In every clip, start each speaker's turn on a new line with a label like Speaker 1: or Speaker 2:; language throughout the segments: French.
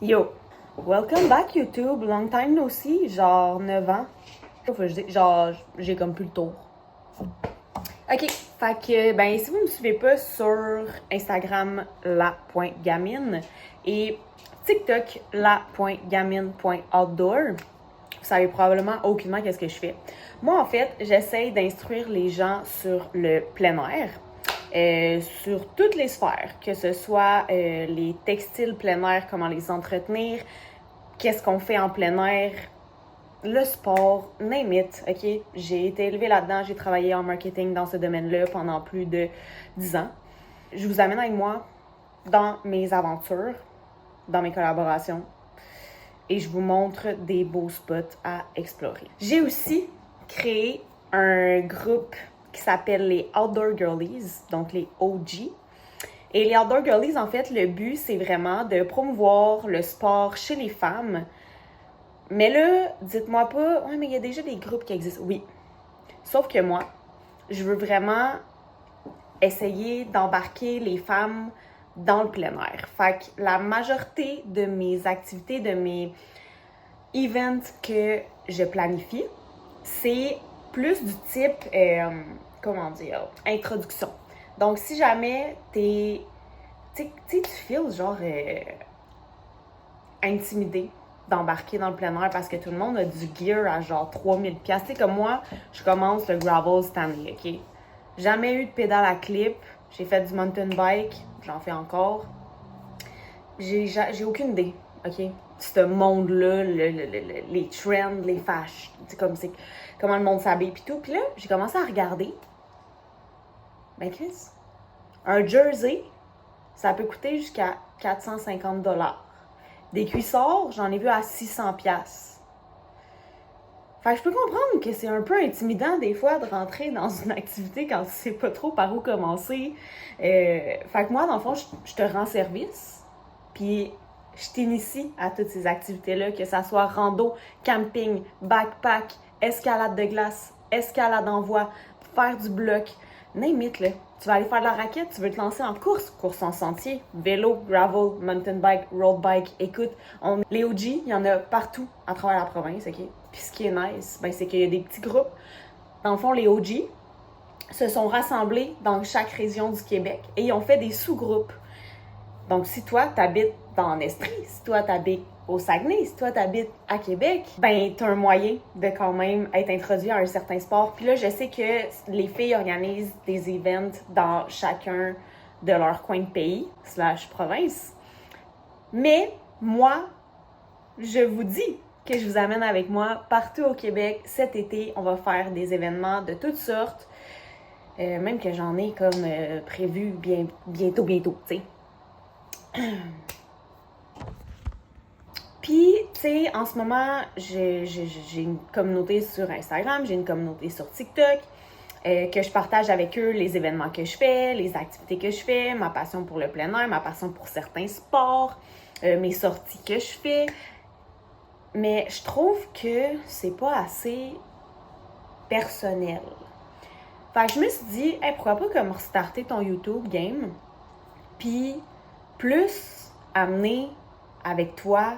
Speaker 1: Yo, welcome back YouTube, long time no see, genre 9 ans. Faut que je dise, genre j'ai comme plus le tour. Ok, fait que ben si vous me suivez pas sur Instagram la.gamine et TikTok la.gamine.outdoor, vous savez probablement aucunement qu'est-ce que je fais. Moi en fait, j'essaye d'instruire les gens sur le plein air. Sur toutes les sphères, que ce soit les textiles plein air, comment les entretenir, qu'est-ce qu'on fait en plein air, le sport, name it, ok? J'ai été élevée là-dedans, j'ai travaillé en marketing dans ce domaine-là pendant plus de 10 ans. Je vous amène avec moi dans mes aventures, dans mes collaborations, et je vous montre des beaux spots à explorer. J'ai aussi créé un groupe qui s'appelle les Outdoor Girlies, donc les OG. Et les Outdoor Girlies, en fait, le but, c'est vraiment de promouvoir le sport chez les femmes. Mais là, dites-moi pas, ouais, mais il y a déjà des groupes qui existent. Oui. Sauf que moi, je veux vraiment essayer d'embarquer les femmes dans le plein air. Fait que la majorité de mes activités, de mes events que je planifie, c'est plus du type, introduction. Donc, si jamais tu feels genre intimidé d'embarquer dans le plein air parce que tout le monde a du gear à genre 3000$. Tu sais, comme moi, je commence le gravel cette année, ok? Jamais eu de pédale à clip. J'ai fait du mountain bike. J'en fais encore. J'ai aucune idée, ok? Ce monde-là, les trends, les fashions, comment le monde s'habille pis tout. Puis là, j'ai commencé à regarder. Ben Chris, un jersey, ça peut coûter jusqu'à 450$. Des cuissards, j'en ai vu à 600$. Fait que je peux comprendre que c'est un peu intimidant des fois de rentrer dans une activité quand tu sais pas trop par où commencer. Fait que moi, dans le fond, je te rends service. Puis je t'initie à toutes ces activités-là, que ça soit rando, camping, backpack, escalade de glace, escalade en voie, faire du bloc, name it, là. Tu vas aller faire de la raquette, tu veux te lancer en course en sentier, vélo, gravel, mountain bike, road bike. Écoute, les OG, il y en a partout à travers la province, ok? Puis ce qui est nice, ben, c'est qu'il y a des petits groupes. Dans le fond, les OG se sont rassemblés dans chaque région du Québec et ils ont fait des sous-groupes. Donc, si toi, t'habites dans l'Estrie, si toi, t'habites au Saguenay, si toi, t'habites à Québec, ben, t'as un moyen de quand même être introduit à un certain sport. Puis là, je sais que les filles organisent des events dans chacun de leur coin de pays, /province. Mais, moi, je vous dis que je vous amène avec moi partout au Québec. Cet été, on va faire des événements de toutes sortes. Même que j'en ai comme prévu bientôt, tu sais. Puis, tu sais, en ce moment, j'ai une communauté sur Instagram, j'ai une communauté sur TikTok, que je partage avec eux les événements que je fais, les activités que je fais, ma passion pour le plein air, ma passion pour certains sports, mes sorties que je fais. Mais je trouve que c'est pas assez personnel. Fait que je me suis dit, hey, pourquoi pas comme restarter ton YouTube game, puis plus amener avec toi,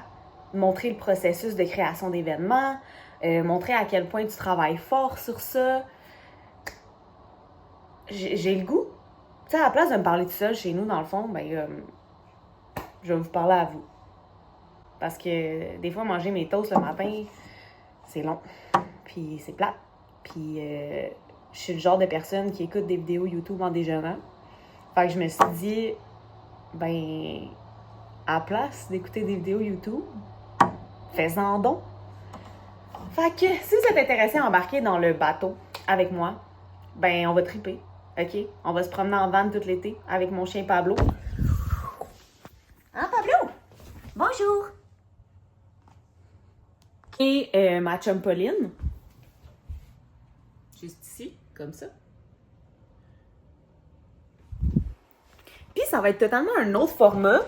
Speaker 1: montrer le processus de création d'événements, montrer à quel point tu travailles fort sur ça. J'ai le goût. Tu sais, à la place de me parler tout seul chez nous, dans le fond, ben, je vais vous parler à vous. Parce que des fois, manger mes toasts le matin, c'est long. Puis c'est plate. Puis je suis le genre de personne qui écoute des vidéos YouTube en déjeunant. Fait que je me suis dit, ben, à la place d'écouter des vidéos YouTube, fais-en donc. Fait que si vous êtes intéressé à embarquer dans le bateau avec moi, ben, on va triper, ok? On va se promener en van tout l'été avec mon chien Pablo. Hein, Pablo? Bonjour! Et ma chum Pauline. Juste ici, comme ça. Puis ça va être totalement un autre format.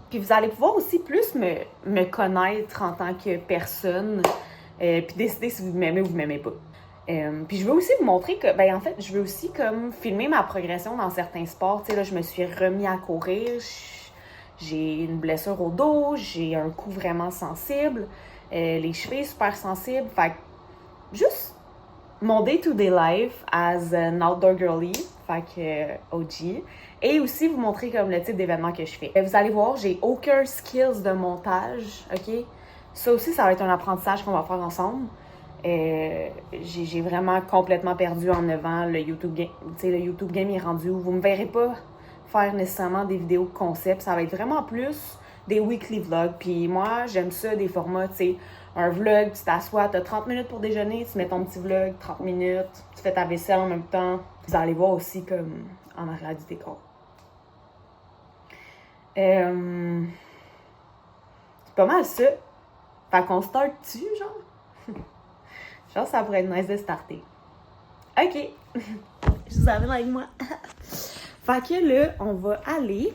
Speaker 1: Puis vous allez pouvoir aussi plus me connaître en tant que personne. Puis décider si vous m'aimez ou vous m'aimez pas. Puis je veux aussi vous montrer que, ben en fait, je veux aussi comme filmer ma progression dans certains sports. Tu sais, là, je me suis remis à courir. j'ai une blessure au dos, j'ai un cou vraiment sensible, les chevilles super sensibles. Fait que juste mon day-to-day life as an outdoor girly, fait que OG, et aussi vous montrer comme le type d'événement que je fais. Vous allez voir, j'ai aucun skills de montage, ok? Ça aussi, ça va être un apprentissage qu'on va faire ensemble. J'ai vraiment complètement perdu en 9 ans le YouTube game. Tu sais, le YouTube game est rendu où vous me verrez pas faire nécessairement des vidéos concept. Ça va être vraiment plus des weekly vlogs. Puis moi, j'aime ça, des formats, tu sais, un vlog, tu t'assois, t'as 30 minutes pour déjeuner, tu mets ton petit vlog, 30 minutes, tu fais ta vaisselle en même temps. Vous allez voir aussi comme en arrière du décor. C'est pas mal ça. Fait qu'on start dessus, genre. Genre, ça pourrait être nice de starter. OK. Je vous amène avec moi. Fait que là, on va aller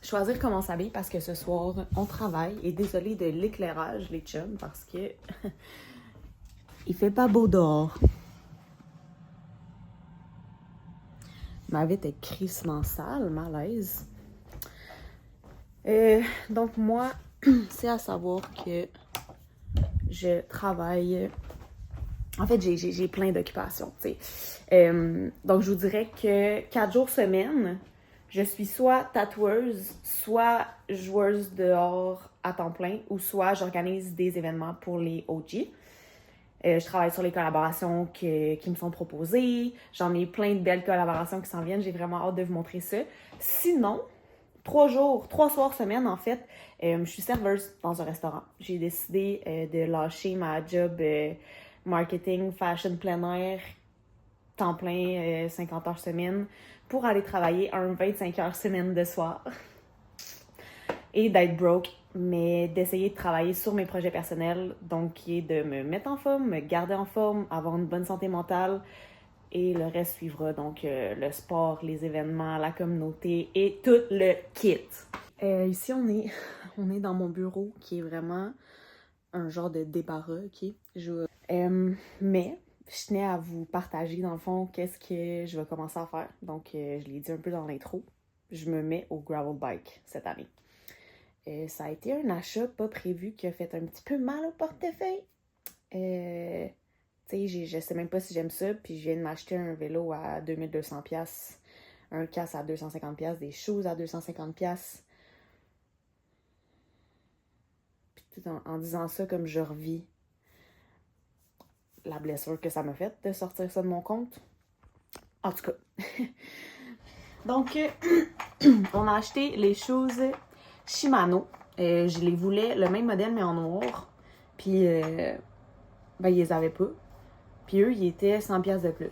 Speaker 1: choisir comment s'habiller parce que ce soir, on travaille. Et désolé de l'éclairage, les chums, parce que il fait pas beau dehors. Ma vie est crissement sale, malaise. Donc moi, c'est à savoir que je travaille. En fait, j'ai plein d'occupations, tu sais. Donc, je vous dirais que 4 jours semaine, je suis soit tatoueuse, soit joueuse dehors à temps plein, ou soit j'organise des événements pour les OG. Je travaille sur les collaborations qui me sont proposées. J'en ai plein de belles collaborations qui s'en viennent. J'ai vraiment hâte de vous montrer ça. Sinon, 3 soirs semaine, en fait, je suis serveuse dans un restaurant. J'ai décidé de lâcher ma job marketing, fashion plein air, temps plein, 50 heures semaine, pour aller travailler un 25 heures semaine de soir. Et d'être broke, mais d'essayer de travailler sur mes projets personnels, donc qui est de me mettre en forme, me garder en forme, avoir une bonne santé mentale, et le reste suivra, donc le sport, les événements, la communauté et tout le kit. Ici, on est dans mon bureau qui est vraiment un genre de débarras, ok? Mais je tenais à vous partager, dans le fond, qu'est-ce que je vais commencer à faire. Donc, je l'ai dit un peu dans l'intro, je me mets au gravel bike cette année. Ça a été un achat pas prévu qui a fait un petit peu mal au portefeuille. Tu sais, je sais même pas si j'aime ça, puis je viens de m'acheter un vélo à 2200$, un casque à 250$, des shoes à 250$. Puis tout en disant ça, comme je revis la blessure que ça m'a faite de sortir ça de mon compte. En tout cas. Donc, on a acheté les shoes Shimano. Je les voulais, le même modèle, mais en noir. Puis, ben, ils les avaient pas. Puis eux, ils étaient 100$ de plus.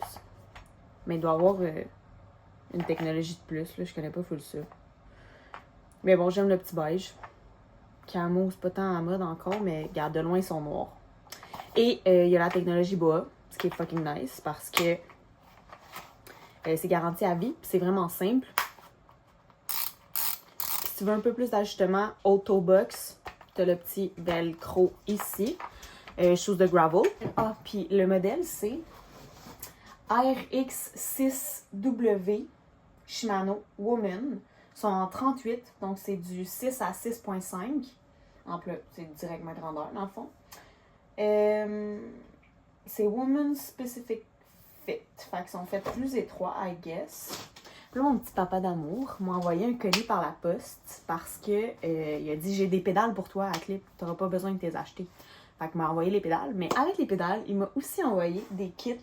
Speaker 1: Mais il doit y avoir une technologie de plus, là. Je connais pas full ça. Mais bon, j'aime le petit beige. Camo, c'est pas tant en mode encore, mais regarde, de loin, ils sont noirs. Et il y a la technologie boa, ce qui est fucking nice, parce que c'est garanti à vie, puis c'est vraiment simple. Puis si tu veux un peu plus d'ajustement, Autobox, t'as le petit velcro ici. Chose de gravel. Ah, puis le modèle, c'est RX6W Shimano Woman. Ils sont en 38, donc c'est du 6 à 6.5. En plus, c'est direct ma grandeur, dans le fond. C'est Woman Specific Fit. Fait qu'ils sont faits plus étroits, I guess. Là, mon petit papa d'amour m'a envoyé un colis par la poste parce que il a dit « J'ai des pédales pour toi à clip, t'auras pas besoin de les acheter. » Fait qu'il m'a envoyé les pédales, mais avec les pédales, il m'a aussi envoyé des kits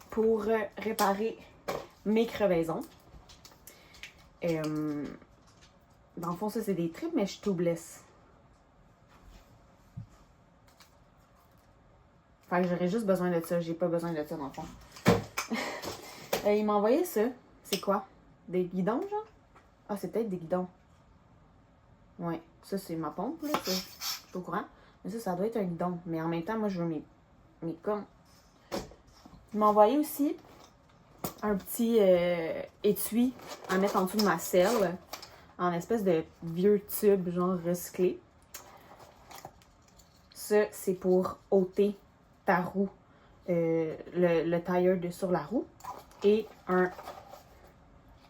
Speaker 1: pour réparer mes crevaisons. Dans le fond, ça, c'est des tripes, mais je suis tubeless. Fait que j'aurais juste besoin de ça. J'ai pas besoin de ça, dans le fond. Il m'a envoyé ça. C'est quoi? Des guidons, genre? Ah, c'est peut-être des guidons. Ouais. Ça, c'est ma pompe, là. Je suis au courant. Mais ça doit être un guidon. Mais en même temps, moi, je veux mes comme. Il m'a envoyé aussi un petit étui à mettre en dessous de ma selle. En espèce de vieux tube, genre recyclé. Ça, c'est pour ôter ta roue, le tire sur la roue. Et un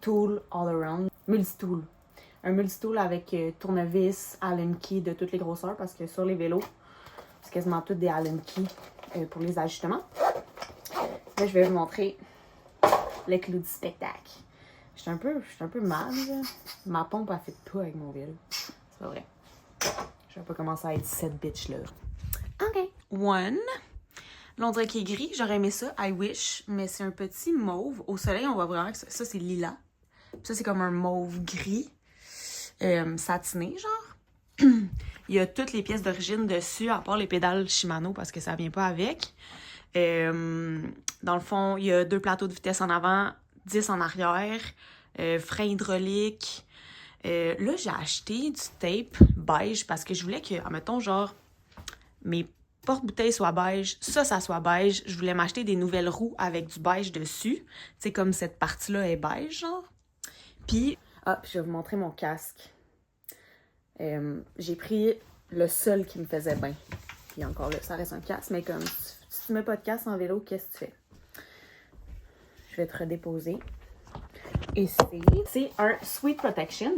Speaker 1: tool all around, multi-tool. un multitool avec tournevis, Allen key de toutes les grosseurs parce que sur les vélos, c'est quasiment toutes des Allen key pour les ajustements. Là, je vais vous montrer le clou du spectacle. Je suis un peu mal, là. Ma pompe a fait pas avec mon vélo. C'est pas vrai. Je vais pas commencer à être cette bitch-là. OK. One. Là, on dirait qu'il est gris. J'aurais aimé ça. I wish. Mais c'est un petit mauve. Au soleil, on voit vraiment que ça c'est lilas. Puis ça, c'est comme un mauve gris. Satiné, genre. Il y a toutes les pièces d'origine dessus, à part les pédales Shimano, parce que ça vient pas avec. Dans le fond, il y a 2 plateaux de vitesse en avant, 10 en arrière, frein hydraulique. Là, j'ai acheté du tape beige parce que je voulais que, admettons, genre, mes porte-bouteilles soient beige, ça soit beige. Je voulais m'acheter des nouvelles roues avec du beige dessus. Tu sais, comme cette partie-là est beige, genre. Puis, je vais vous montrer mon casque. J'ai pris le seul qui me faisait bien. Puis encore là, ça reste un casque, mais comme si tu mets pas de casque en vélo, qu'est-ce que tu fais? Je vais te redéposer. Et c'est un Sweet Protection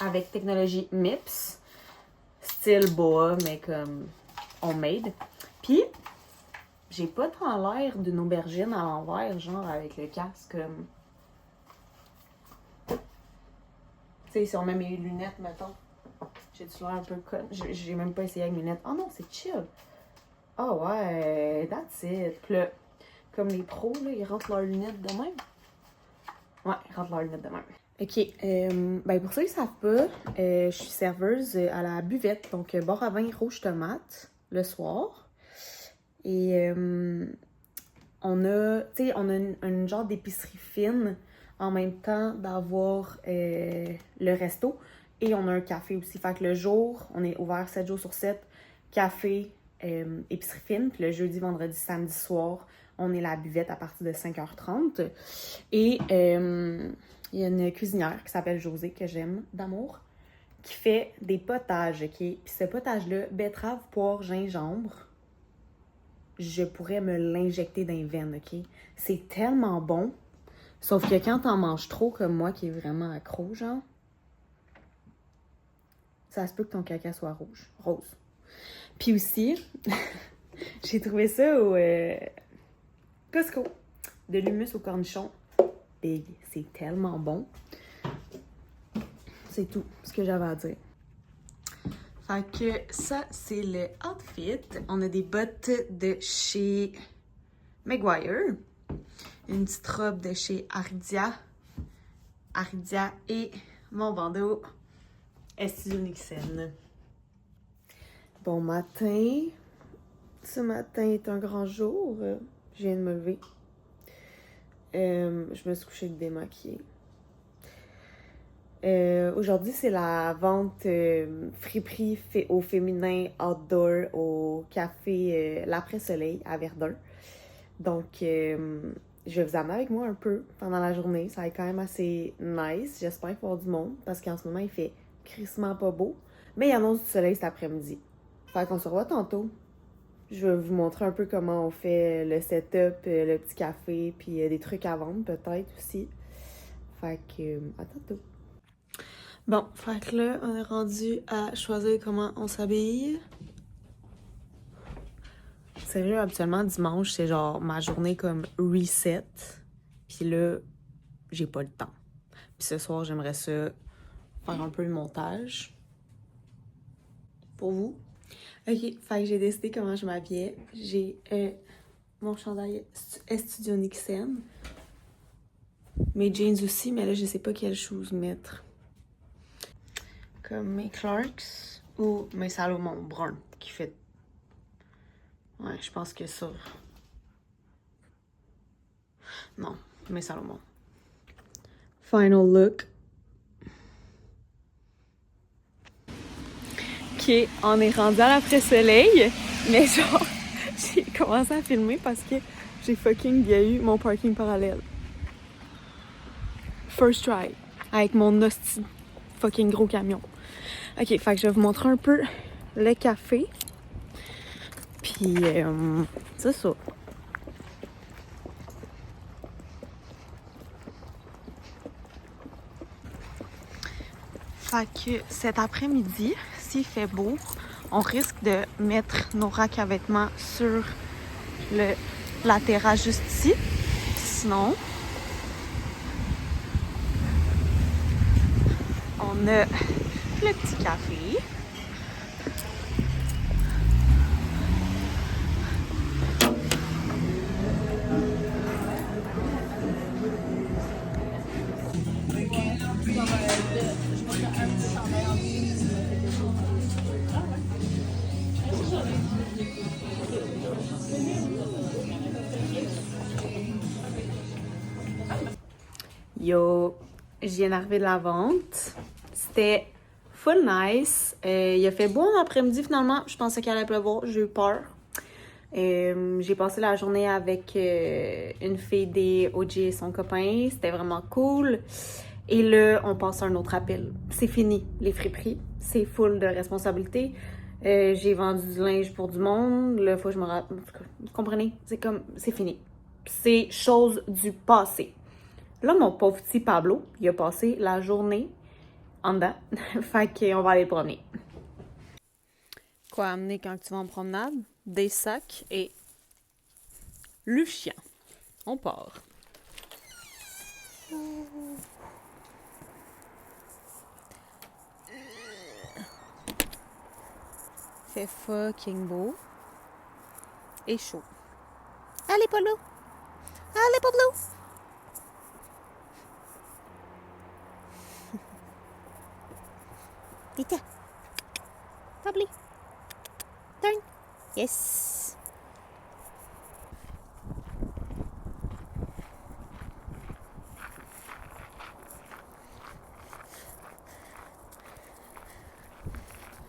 Speaker 1: avec technologie MIPS, style boa, mais comme homemade. Puis, j'ai pas tant l'air d'une aubergine à l'envers, genre avec le casque comme... Tu sais, si on met mes lunettes, mettons, j'ai-tu l'air un peu con? J'ai même pas essayé avec mes lunettes. Oh non, c'est chill! Oh ouais, that's it. Puis là, comme les pros, là, ils rentrent leurs lunettes de même. Ouais, ils rentrent leurs lunettes de même. OK, ben pour ceux qui ne savent pas, je suis serveuse à la buvette, donc bar à vin rouge tomate, le soir. Et on a, tu sais, on a une genre d'épicerie fine en même temps d'avoir le resto. Et on a un café aussi. Fait que le jour, on est ouvert 7 jours sur 7, café, épicerie fine. Puis le jeudi, vendredi, samedi soir, on est la buvette à partir de 5h30. Et il y a une cuisinière qui s'appelle Josée, que j'aime d'amour, qui fait des potages, OK? Puis ce potage-là, betterave, poire, gingembre, je pourrais me l'injecter dans les veines, OK? C'est tellement bon. Sauf que quand t'en manges trop, comme moi, qui est vraiment accro, genre, ça se peut que ton caca soit rose. Puis aussi, j'ai trouvé ça au Costco. De l'hummus au cornichon. Big, c'est tellement bon. C'est tout ce que j'avais à dire. Fait que ça, c'est le outfit. On a des bottes de chez Meguiar. Une petite robe de chez Aridia. Et mon bandeau Studio Nixon. Bon matin. Ce matin est un grand jour. Je viens de me lever. Je me suis couchée démaquillée. Aujourd'hui, c'est la vente friperie au féminin outdoor au café L'Après-Soleil à Verdun. Donc, je vais vous amener avec moi un peu pendant la journée. Ça va être quand même assez nice. J'espère qu'il va y avoir du monde parce qu'en ce moment, il fait crissement pas beau. Mais il annonce du soleil cet après-midi. Fait qu'on se revoit tantôt. Je vais vous montrer un peu comment on fait le setup, le petit café, puis des trucs à vendre peut-être aussi. Fait que, à tantôt. Bon, fait que là, on est rendu à choisir comment on s'habille. Sérieux, habituellement, dimanche, c'est genre ma journée comme reset. Puis là, j'ai pas le temps. Puis ce soir, j'aimerais ça faire un peu le montage. Pour vous. OK, fait que j'ai décidé comment je m'habillais. J'ai mon chandail Studio Nixon. Mes jeans aussi, mais là, je sais pas quelle chose mettre. Comme mes Clarks ou mes Salomon brun qui fait... Ouais, je pense que ça... Non, mes Salomon. Final look. OK, on est rendu à l'après-soleil, mais genre, j'ai commencé à filmer parce que j'ai fucking bien eu mon parking parallèle. First try, avec mon hostie fucking gros camion. OK, fait que je vais vous montrer un peu le café. Puis, c'est ça. Fait que cet après-midi, s'il fait beau, on risque de mettre nos racks à vêtements sur la terrasse juste ici. Sinon, on a le petit café. Yo, je viens d'arriver de la vente. C'était full nice. Il a fait beau en après-midi finalement. Je pensais qu'il allait pleuvoir. J'ai eu peur. J'ai passé la journée avec une fille des OG et son copain. C'était vraiment cool. Et là, on passe à un autre appel. C'est fini, les friperies. C'est full de responsabilité. J'ai vendu du linge pour du monde. Là, faut que je me rappelle. Vous comprenez? C'est fini. C'est chose du passé. Là, mon pauvre petit Pablo, il a passé la journée en dedans. Fait qu'on va aller le promener. Quoi amener quand tu vas en promenade? Des sacs et le chien. On part. Fait fucking beau et chaud. Allez, Pablo! Allez, Pablo! Tita! Pablo! Turn! Yes!